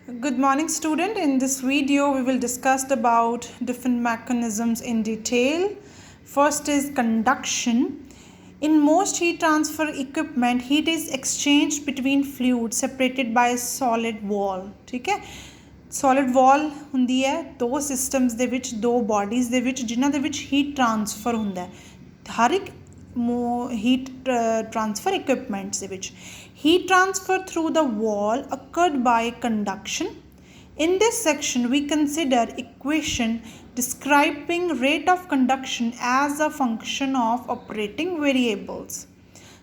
Good morning, student. In this video, we will discuss about different mechanisms in detail. First is conduction. In most heat transfer equipment, heat is exchanged between fluids separated by a solid wall. ठीक है solid wall ਹੁੰਦੀ ਹੈ ਦੋ systems ਦੇ ਵਿੱਚ ਦੋ bodies ਦੇ ਵਿੱਚ ਜਿਨ੍ਹਾਂ ਦੇ ਵਿੱਚ heat transfer ਹੁੰਦਾ ਹੈ ਹਰ ਇੱਕ heat transfer equipments ਦੇ ਵਿੱਚ heat transfer through the wall occurred by conduction. In this section we consider equation describing rate of conduction as a function of operating variables.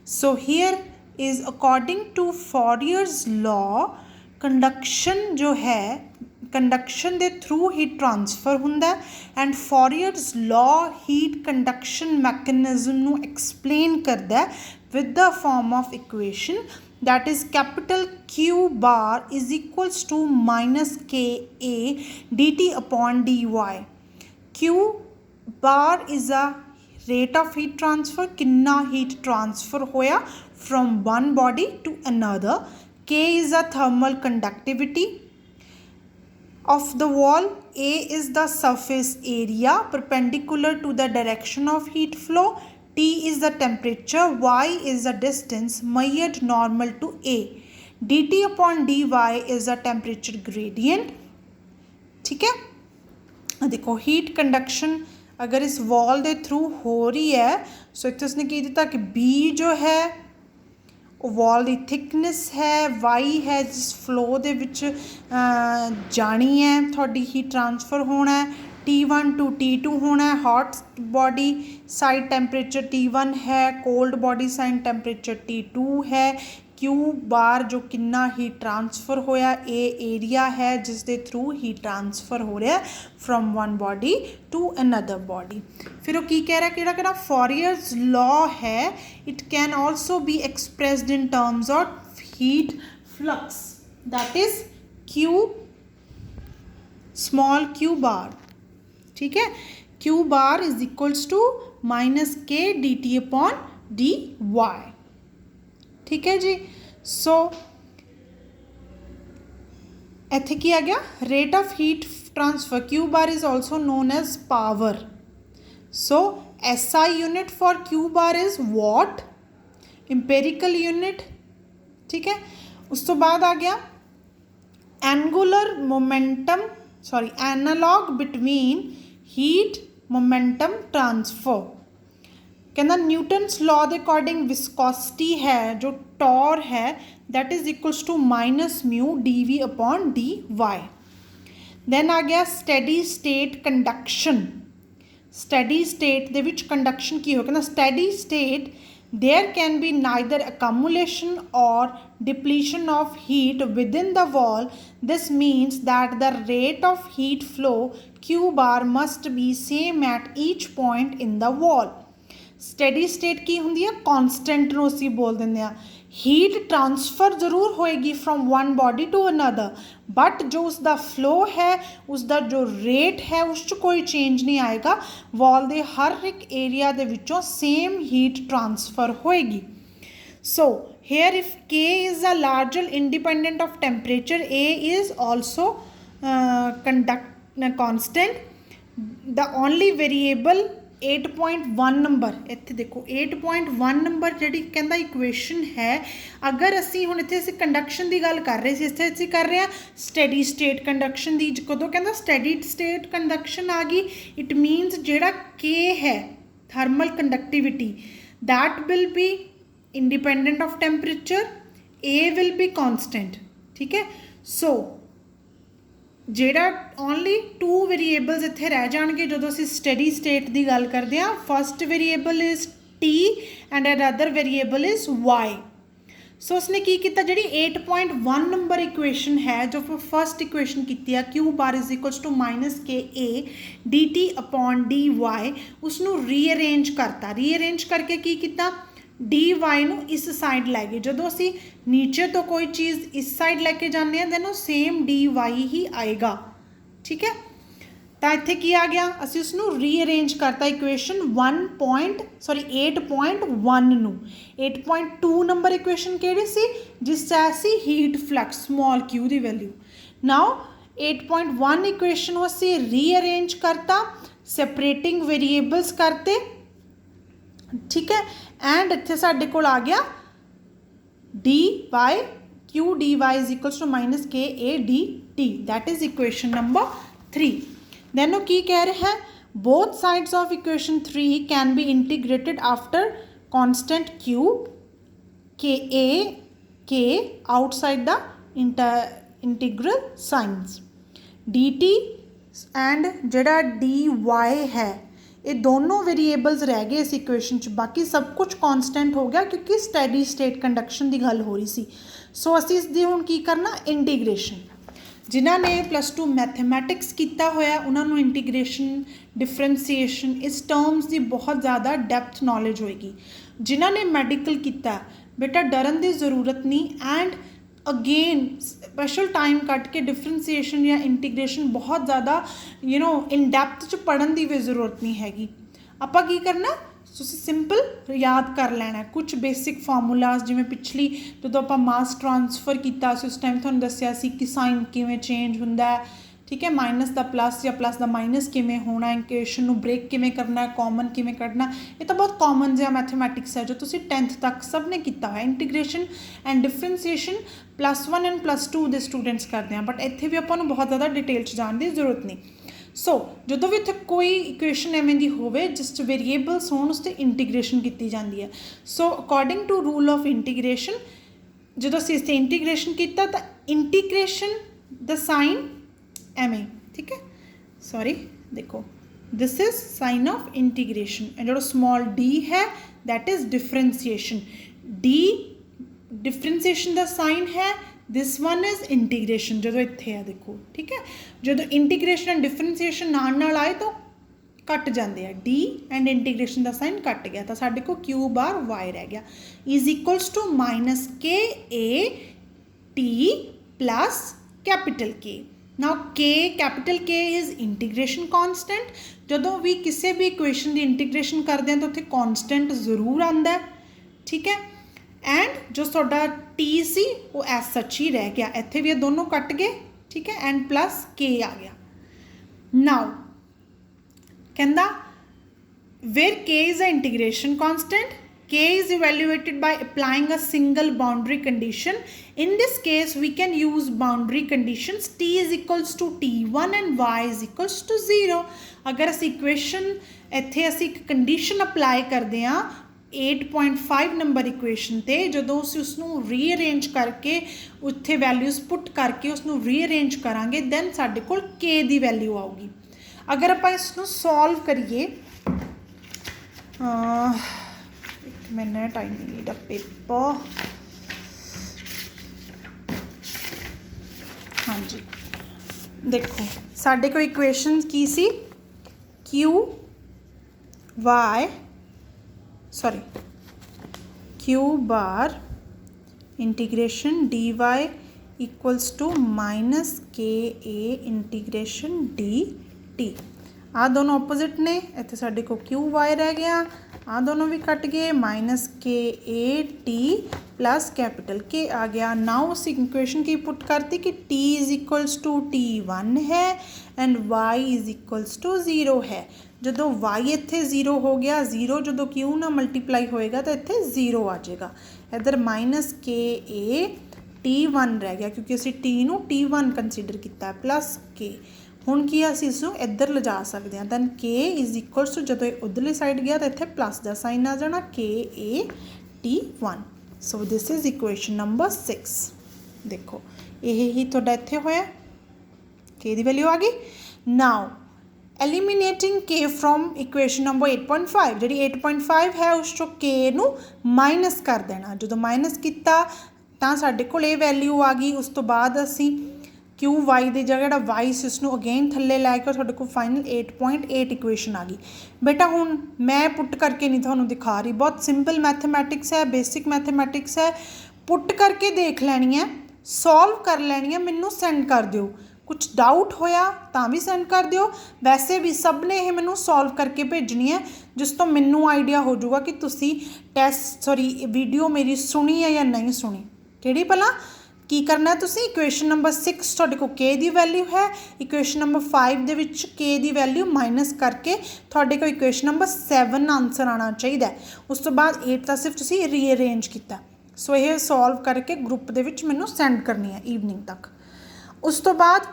So here is according to Fourier's law conduction जो है conduction ਦੇ through heat transfer ਹੁੰਦਾ and Fourier's law heat conduction mechanism ਨੂੰ explain करदा with the form of equation that is capital Q bar is equals to minus Ka dt upon dy. Q bar is a rate of heat transfer, किन्ना heat transfer होया from one body to another. K is a thermal conductivity of the wall. A is the surface area perpendicular to the direction of heat flow. T is the temperature. Y is the distance measured normal to A. dt upon dy is the temperature gradient. ठीक है देखो heat conduction अगर इस wall के through हो रही है सो इतने उसने की दिता कि B जो है वॉल की थिकनेस है वाई है जिस फ्लो दे विच जानी है थोड़ी हीट ट्रांसफर होना है T1 टू T2 होना है hot body side temperature T1 है cold body side temperature T2 है Q बार जो किन्ना हीट ट्रांसफर होया ए एरिया है जिस दे थ्रू हीट ट्रांसफर हो रहा है from one body to another body फिर वो की कह रहा है कि Fourier's law है it can also be expressed in terms of heat flux that is Q small Q bar ठीक है Q bar is equals to minus K dt upon dy ठीक है जी सो इत्थे की आ गया rate of heat transfer Q bar is also known as power so SI unit for Q bar is watt imperial unit ठीक है उस तो बाद आ गया angular momentum sorry analog between heat momentum transfer कहना न्यूटन्स लॉ के according viscosity है जो टॉर है that is equals to minus mu D V upon D Y then आ गया steady state conduction steady state दे विच कंडक्शन की हो कहना steady state there can be neither accumulation or depletion of heat within the wall. This means that the rate of heat flow Q bar must be same at each point in the wall. Steady state की होंगी है constant ਨੂੰ ਅਸੀਂ बोल ਦਿੰਦੇ ਆ heat transfer जरूर होएगी from one body to another but जो उसका फ्लो है उसका जो रेट है उस कोई चेंज नहीं आएगा वॉल के हर एक एरिया के विचों सेम हीट ट्रांसफर होएगी so here if K is a larger independent of temperature A is also conduct constant the only variable 8.1 number इत्थे देखो 8.1 नंबर जी कहता इक्वेशन है अगर असी हुण इत्थे असी कंडक्शन की गल कर रहे थे इत्थे असी कर रहे हैं स्टैडी स्टेट कंडक्शन की कदों कहता स्टैडी स्टेट कंडक्शन आ गई इट मीनस जिहड़ा K है thermal conductivity that will be independent of temperature A will be constant ठीक है सो ਜਿਹੜਾ ओनली टू वेरीएबल्स इत्थे रह जाएंगे जो असीं स्टडी स्टेट की गल करते हैं first variable is T and other variable is Y सो उसने की किया जी 8.1 नंबर इक्वेशन है जो फस्ट इक्वेशन की है Q bar is equals to minus K A dt upon dy उसनू रीअरेंज करता रीअरेंज करके की किया डी वाई नू इस साइड लै गए जो असी नीचे तो कोई चीज़ इस साइड लैके जाने दैन वो सेम डी वाई ही आएगा ठीक है तो इत्थे की आ गया असी उसनू रीअरेंज करता इक्वेशन 8.1 नू 8.2 नंबर इक्वेशन केड़ी सी जिस सी हीट फ्लक्स स्मॉल क्यू की वैल्यू नाउ 8.1 इक्वेशन को असी रीअरेंज करता, सैपरेटिंग वेरीएबल्स करते, ठीक है, एंड इत्थे साडे कोल आ गया D Y Q D Y is equals to minus K A D T, that is equation number 3। Then वो की कह रहा है, both sides of equation 3 can be integrated after constant Q K A के outside the integral signs D T and जड़ा D Y है, ये दोनों वेरीएबल्स रह गए इस इक्वेशन च, बाकी सब कुछ कांस्टेंट हो गया क्योंकि स्टैडी स्टेट कंडक्शन की गल हो रही सी। सो असी इसकी हुण की करना इंटीग्रेशन। जिन्होंने +2 मैथमैटिक्स किया होया उन्होंने इंटीग्रेशन डिफरेंसीएशन इस टर्म्स की बहुत ज़्यादा डेप्थ नॉलेज होएगी। जिन्होंने मैडिकल किया बेटा डरन की ज़रूरत नहीं, and again special time cut के डिफरेंसीएशन या इंटीग्रेशन बहुत ज़्यादा इन डैप्थ च पढ़न की भी ज़रूरत नहीं हैगी। आपां की करना, सिंपल याद कर लेना कुछ बेसिक फार्मूलाज, जिमें पिछली जो आप मास ट्रांसफर किया उस टाइम थोड़ा दसिया कि साइन किवें चेंज होंदा है, ठीक है, माइनस का प्लस या प्लस का माइनस किवें होना, इक्वेशन को ब्रेक किवें करना, कॉमन किवें कढ़ना, ये तो बहुत कॉमन जिहा मैथमैटिक्स है जो तुसी 10th तक सब ने किया है। इंटीग्रेशन एंड डिफरेंसीएशन +1 एंड +2 के स्टूडेंट्स करते हैं, बट इत्थे भी आपां बहुत ज़्यादा डिटेल च जाने की जरूरत नहीं। सो जो भी इत्थे कोई इक्वेशन एवें दी होवे जिस च वेरीएबल्स होण उस ते इंटीग्रेशन की जाती है। So according to rule of integration जो असीं इस ते इंटीग्रेशन किया तो इंटीग्रेशन द साइन एवें, ठीक है, सॉरी देखो this is sign of integration and जो स्मॉल डी है that is differentiation, D differentiation the sign है, दिस वन इज इंटीग्रेशन जो इत्थे है देखो, ठीक है, जो इंटीग्रेशन एंड डिफरेंसीएशन नाल आए तो कट जाते हैं, डी एंड इंटीग्रेशन का साइन कट गया तो साढ़े को क्यू बार वाई रह गया is equals to minus K A T plus capital के। नाउ के कैपिटल के इज इंटीग्रेशन कॉन्सटेंट, जो भी किसी भी इक्वेशन की इंटीग्रेशन करते हैं तो उत्थे कॉन्सटेंट जरूर आता है, ठीक है, एंड जो थोड़ा टी सी वो एस सच ही रह गया, इत्थे भी दोनों कट गए, ठीक है, एंड प्लस के आ गया। नाउ कहंदा वेयर के is a integration constant, k is evaluated by applying a single boundary condition. In this case we can use boundary conditions t is equals to t1 and y is equals to 0। अगर अस equation इत्थे असी एक condition apply करते हैं 8.5 number equation ते, जदों असीं उसनूं रीअरेंज करके उत्थे वैल्यूज़ पुट करके उसनूं रीअरेंज करांगे दैन साडे कोल k दी वैल्यू आऊगी। अगर आपां इसनूं सॉल्व करिए minute I need a paper, हाँ जी देखो साढ़े को इक्वेशन की सी Q Y sorry Q bar integration D Y equals to minus K A integration D T. आ दोनों ऑपोजिट ने, इत्थे साढ़े को क्यू वाई रह गया, आ दोनों भी कट गए, minus K A T plus capital के आ गया। नाउ उस इक्वेशन की पुट करती कि t is equals to t1 है and y is equals to 0 है। जो y इत्थे 0 हो गया, 0 जो क्यू ना मल्टीप्लाई होएगा तो इत्थे 0 आ जाएगा, इधर माइनस के ए t1 रह गया क्योंकि असी t नू t1 कंसीडर किया प्लस के। हुण की असीं इसनूं इधर लिजा सकते हैं, दैन के इज इक्वल्स टू जो उधरली साइड गया तो इत्थे प्लस का साइन आ जाना के ए t1। So this is equation number 6। देखो यही तुहाडा इत्थे होया, के दी वैल्यू आ गई। नाउ एलिमीनेटिंग के फ्रॉम इक्वेशन नंबर 8.5, जी 8.5 है उस चो के नू माइनस कर देना। जो माइनस किया तो साडे कोल ये वैल्यू आ गई, उस तो बाद असीं क्यू वाई की जगह जो वाई से उसनों अगेन थले लैके थोड़े को फाइनल 8.8 इक्वेशन आ गई। बेटा हुण मैं पुट करके नहीं थोनों दिखा रही, बहुत सिंपल मैथमैटिक्स है, बेसिक मैथमैटिक्स है, पुट करके देख लैनी है, सॉल्व कर लैनी है, मैनू सेंड कर दिओ। कुछ डाउट होया तो भी सेंड कर दिओ, वैसे भी सब ने ये मैनू सॉल्व करके भेजनी है जिस तो मैनू आइडिया हो जाऊगा कि तुसी टेस्ट वीडियो मेरी सुनी है या नहीं सुनी। किहड़ी भला की करना है तुसी इक्वेशन नंबर 6 तुहाडे को के दी वैल्यू है इक्वेशन नंबर 5 दे विच के दी वैल्यू माइनस करके तुहाडे को इक्वेशन नंबर 7 आंसर आना चाहिए। उस तो बाद 8 का सिर्फ तुसी रीअरेंज किया। सो यह सॉल्व करके ग्रुप दे विच मैनू सेंड करनी है इवनिंग तक। उस तो बाद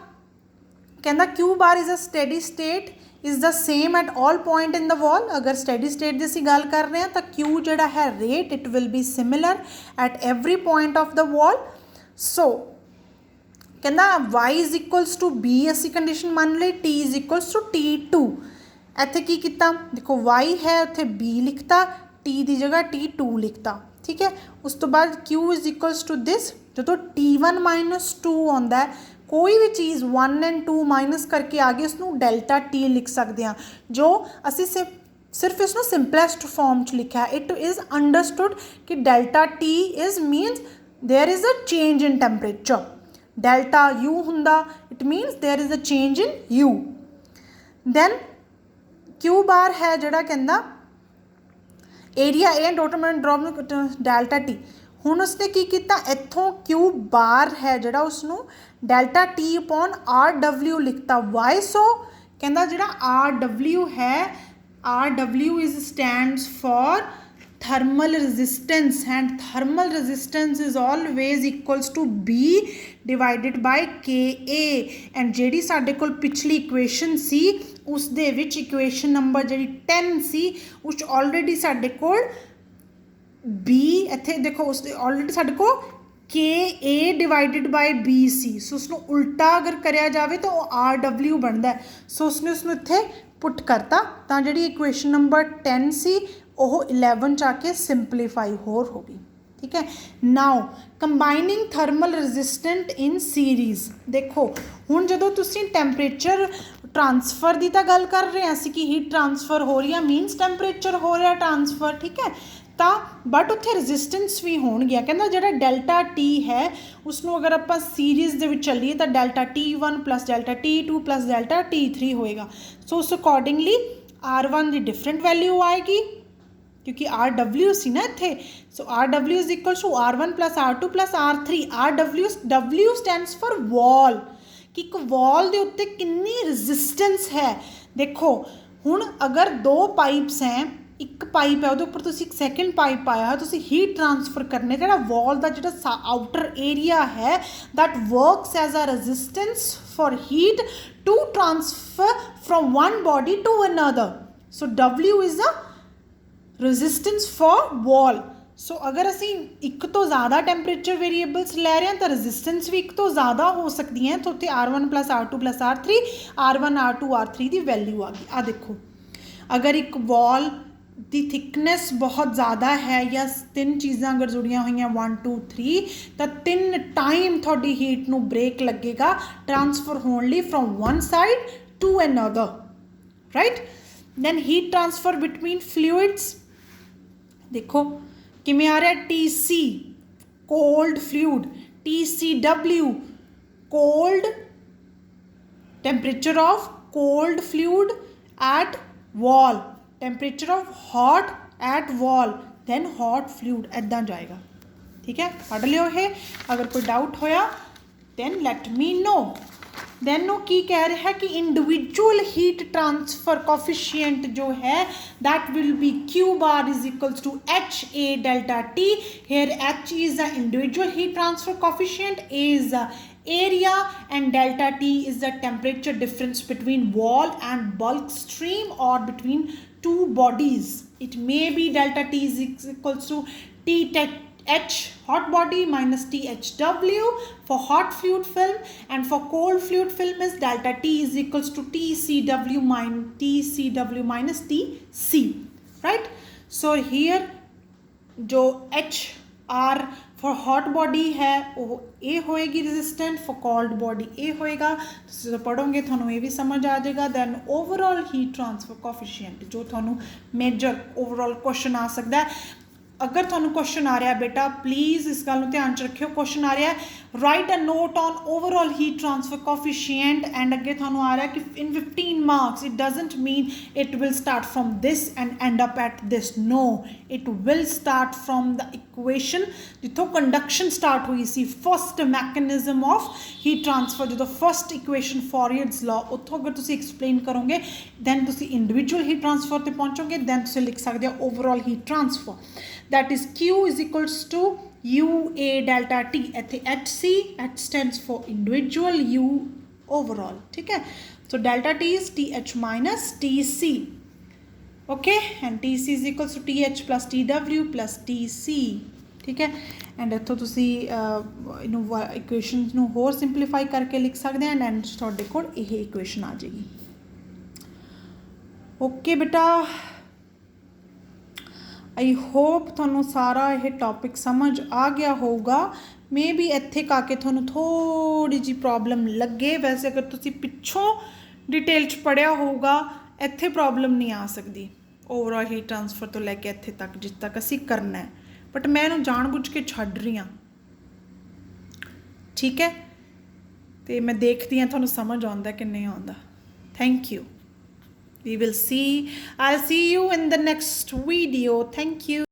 कहना Q bar is a steady state is the same at all point in the wall. अगर स्टैडी स्टेट की असीं गल कर रहे हैं तो क्यू जिहड़ा है rate it will be similar at every point of the wall. So कहना y is equals to B असी कंडीशन मान ली t is equals to T2। इत्थे की किता देखो y है उत्थे b लिखता t की जगह T2 लिखता ठीक है। उस तो बाद q is equals to this जो T1 माइनस 2 आंदा है कोई भी चीज़ 1 एंड 2 माइनस करके आ गई उसनू डेल्टा टी लिख सकते हैं जो असी सिर्फ इसनू सिंपलेस्ट फॉर्म च लिखा है। इट इज़ अंडरस्टूड कि delta T is means there is a change in temperature. Delta U हुंदा it means there is a change in U. Then Q bar है जिहड़ा कहंदा एरिया ए डॉटमेंट ड्रॉप डेल्टा टी। हुण उसने की किया इत्थों क्यू बार है जिहड़ा उसनू delta T upon R W लिखता वाई। सो कहंदा जिहड़ा आर डबल्यू है R W is stands for thermal resistance and thermal resistance is always equals to B divided by K A. And जिहड़ी साडे कोल पिछली इक्वेशन सी उस दे विच इक्वेशन नंबर जिहड़ी 10 सी उस ऑलरेडी साडे कोल बी इत्थे देखो उस ऑलरेडी साडे को के ए डिवाइडेड बाय बी सी। सो उसनू उल्टा अगर करिया जाए तो आर डबल्यू बनता है। सो उसने उसनू इत्थे पुट करता तो जिहड़ी इक्वेशन नंबर 10 सी वो 11 च आके सिंपलीफाई होर हो गई ठीक है। नाउ कंबाइनिंग थर्मल रेजिस्टेंट इन सीरीज़ देखो हुण जदों तुसीं टैंपरेचर ट्रांसफर की तो गल कर रहे हैं कि हीट ट्रांसफर हो रही है मीनस टैंपरेचर हो रहा ट्रांसफर ठीक है। तो बट उत्थे रेजिस्टेंस भी होणगियां कहंदा जिहड़ा डेल्टा टी है उसनू अगर आप सीरीज़ दे विच चलीए तो delta T1 plus delta T2 plus delta T3 होएगा। सो उस अकॉर्डिंगली R1 की डिफरेंट वैल्यू आएगी क्योंकि आर डबल्यू सी ना इत्थे। So R W is equal to R1 plus R2 plus R3। R W stands for wall कि एक वॉल के उत्ते कितनी रेजिस्टेंस है। देखो हुण अगर 2 पाइप्स हैं एक पाइप है वो उपर तुसीं एक सैकेंड पाइप पाया तुसीं हीट ट्रांसफर करने जिहड़ा वॉल का जिहड़ा आउटर एरिया है that works as a resistance for heat to transfer from one body to another. So W is a resistance for wall. So अगर असी एक तो ज़्यादा टैंपरेचर वेरीएबल्स लै रहे हैं तो रेजिस्टेंस भी एक तो ज़्यादा हो सकती हैं। तो उत्थे R1 plus R2 plus R3 R1 R2 R3 की वैल्यू आ गई। आ देखो अगर एक वॉल की थिकनेस बहुत ज़्यादा है या 3 चीज़ां अगर जुड़ियां हुई 1 2 3 तो 3 टाइम थोड़ी हीट नू ब्रेक लगेगा ट्रांसफर होने लिए from one side to another right. Then heat transfer between fluids देखो किमें आ रहा है TC cold fluid TCW cold temperature of cold fluid at wall temperature of hot at wall then hot fluid इदा जाएगा ठीक है। पढ़ लियो है अगर कोई डाउट होया दैन लैट मी नो। दैन वो की कह रहा है कि इंडिविजुअल हीट ट्रांसफर कोफिशिएंट जो है that will be Q bar is equals to HA delta T। Here H is the individual heat transfer coefficient, A is the area and delta T is the temperature difference between wall and bulk stream or between two bodies. It may be delta T is equals to TH hot body minus THW for hot fluid film, and for cold fluid film is delta T is equals to TCW minus TC, right? So here जो HR for hot body है वो A होएगी resistant, for cold body A होएगा। तो पढ़ोगे थोनों ये भी समझ आ जाएगा। Then overall heat transfer coefficient जो थोनों मेजर ओवरऑल क्वेश्चन आ सकता है अगर तुहानू क्वेश्चन आ रहा है बेटा प्लीज़ इस गल ध्यान च रखियो क्वेश्चन आ रहा है write a note on overall heat transfer coefficient and अगे तुहानू आ रहा है कि in 15 marks it doesn't mean it will start from this and end up at this no it will start from the equation जिथों conduction start हुई सी first mechanism of heat transfer जो फर्स्ट इक्वेशन फॉरियर्ड्स लॉ उत्थों अगर तुसी explain करोगे then तुसी individual heat transfer ते पहुँचोगे दैन तुसी लिख सकते हो overall heat transfer that is Q is equals to UA delta T इत्थे HC H stands for individual U overall ठीक है so delta T is TH minus TC okay and TC is equals to TH plus TW plus TC ठीक है and इत्थों तुसी इनू equations नू होर सिंपलीफाई करके लिख सकते हैं एंड तुहाडे कोल इह इक्वेशन आ जाएगी ओके बेटा आई होप थोनों सारा यह टॉपिक समझ आ गया होगा मे बी इत्थे आके थोनों थोड़ी जी प्रॉब्लम लगे वैसे अगर तुसी पिछों डिटेल च पढ़िया होगा इत्थे प्रॉब्लम नहीं आ सकती ओवरऑल हीट ट्रांसफर तो लैके इत्थे तक जिस तक असी करना है बट मैं इन्हूं जानबूझ के छड्ड रही हाँ ठीक है तो मैं देखती हाँ थोनों समझ आउंदा कि नहीं आउंदा thank you We will see. I'll see you in the next video. Thank you.